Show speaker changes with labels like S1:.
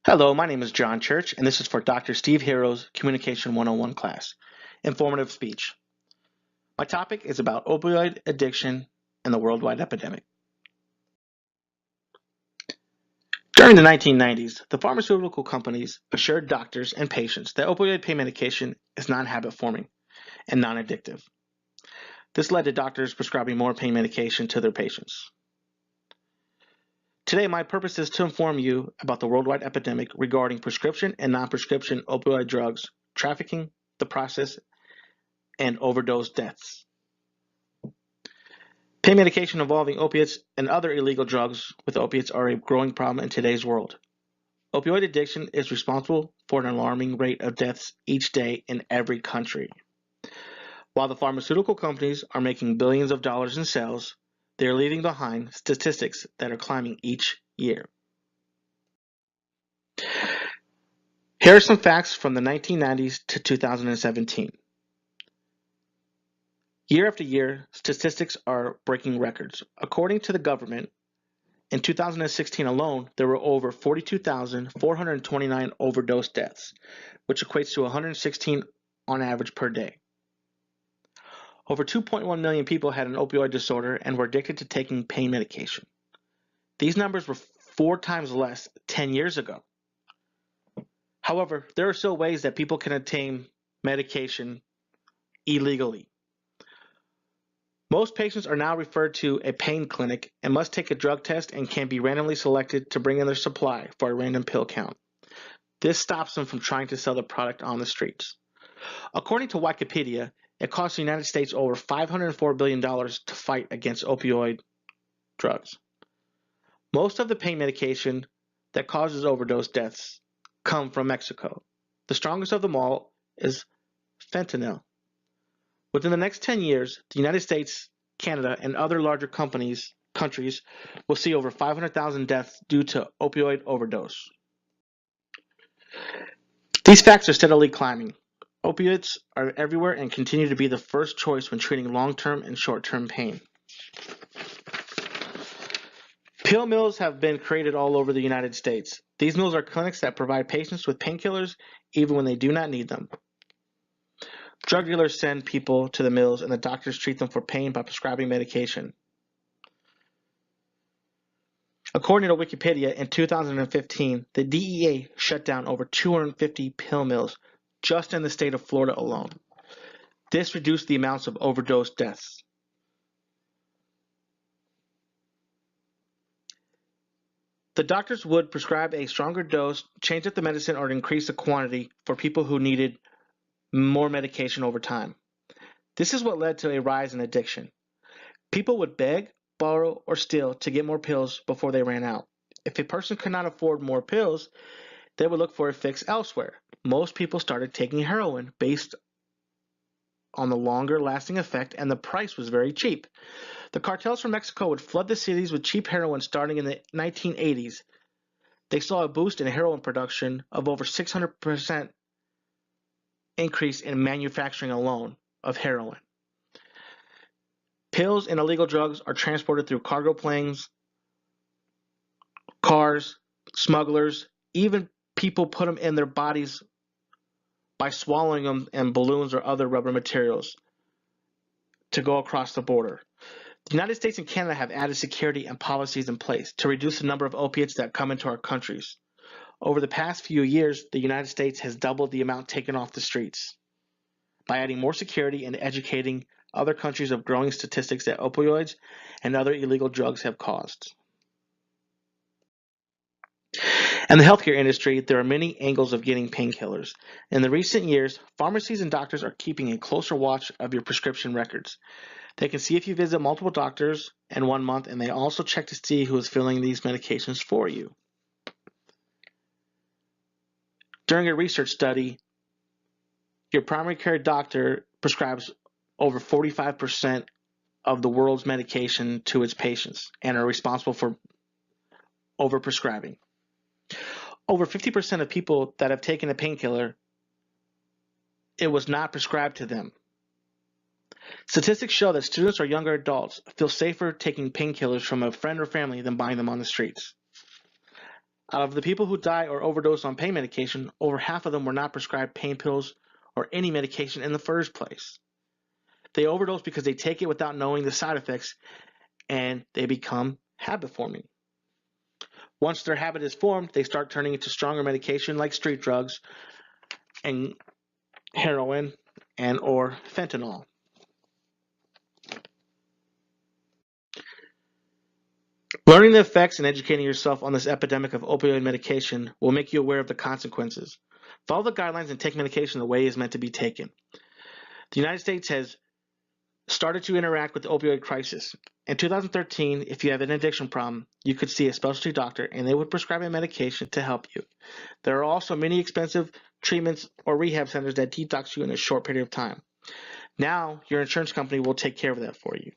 S1: Hello, my name is John Church, and this is for Dr. Steve Hero's Communication 101 class, Informative Speech. My topic is about opioid addiction and the worldwide epidemic. During the 1990s, the pharmaceutical companies assured doctors and patients that opioid pain medication is non-habit forming and non-addictive. This led to doctors prescribing more pain medication to their patients. Today, my purpose is to inform you about the worldwide epidemic regarding prescription and non-prescription opioid drugs, trafficking, the process, and overdose deaths. Pain medication involving opiates and other illegal drugs with opiates are a growing problem in today's world. Opioid addiction is responsible for an alarming rate of deaths each day in every country. While the pharmaceutical companies are making billions of dollars in sales, they are leaving behind statistics that are climbing each year. Here are some facts from the 1990s to 2017. Year after year, statistics are breaking records. According to the government, in 2016 alone, there were over 42,429 overdose deaths, which equates to 116 on average per day. Over 2.1 million people had an opioid disorder and were addicted to taking pain medication. These numbers were 4 times less 10 years ago. However, there are still ways that people can obtain medication illegally. Most patients are now referred to a pain clinic and must take a drug test and can be randomly selected to bring in their supply for a random pill count. This stops them from trying to sell the product on the streets. According to Wikipedia, it costs the United States over $504 billion to fight against opioid drugs. Most of the pain medication that causes overdose deaths come from Mexico. The strongest of them all is fentanyl. Within the next 10 years, the United States, Canada, and other larger countries will see over 500,000 deaths due to opioid overdose. These facts are steadily climbing. Opioids are everywhere and continue to be the first choice when treating long-term and short-term pain. Pill mills have been created all over the United States. These mills are clinics that provide patients with painkillers even when they do not need them. Drug dealers send people to the mills and the doctors treat them for pain by prescribing medication. According to Wikipedia, in 2015, the DEA shut down over 250 pill mills just in the state of Florida alone. This reduced the amounts of overdose deaths. The doctors would prescribe a stronger dose, change up the medicine, or increase the quantity for people who needed more medication over time. This is what led to a rise in addiction. People would beg, borrow, or steal to get more pills before they ran out. If a person could not afford more pills, they would look for a fix elsewhere. Most people started taking heroin based on the longer lasting effect, and the price was very cheap. The cartels from Mexico would flood the cities with cheap heroin starting in the 1980s. They saw a boost in heroin production of over 600% increase in manufacturing alone of heroin. Pills and illegal drugs are transported through cargo planes, cars, smugglers, even people put them in their bodies by swallowing them in balloons or other rubber materials to go across the border. The United States and Canada have added security and policies in place to reduce the number of opiates that come into our countries. Over the past few years, the United States has doubled the amount taken off the streets by adding more security and educating other countries of growing statistics that opioids and other illegal drugs have caused. In the healthcare industry, there are many angles of getting painkillers. In the recent years, pharmacies and doctors are keeping a closer watch of your prescription records. They can see if you visit multiple doctors in 1 month, and they also check to see who is filling these medications for you. During a research study, your primary care doctor prescribes over 45% of the world's medication to its patients and are responsible for overprescribing. Over 50% of people that have taken a painkiller, it was not prescribed to them. Statistics show that students or younger adults feel safer taking painkillers from a friend or family than buying them on the streets. Out of the people who die or overdose on pain medication, over half of them were not prescribed pain pills or any medication in the first place. They overdose because they take it without knowing the side effects, and they become habit forming. Once their habit is formed, they start turning into stronger medication like street drugs and heroin and or fentanyl. Learning the effects and educating yourself on this epidemic of opioid medication will make you aware of the consequences. Follow the guidelines and take medication the way it is meant to be taken. The United States has started to interact with the opioid crisis. In 2013, if you have an addiction problem, you could see a specialty doctor and they would prescribe a medication to help you. There are also many expensive treatments or rehab centers that detox you in a short period of time. Now, your insurance company will take care of that for you.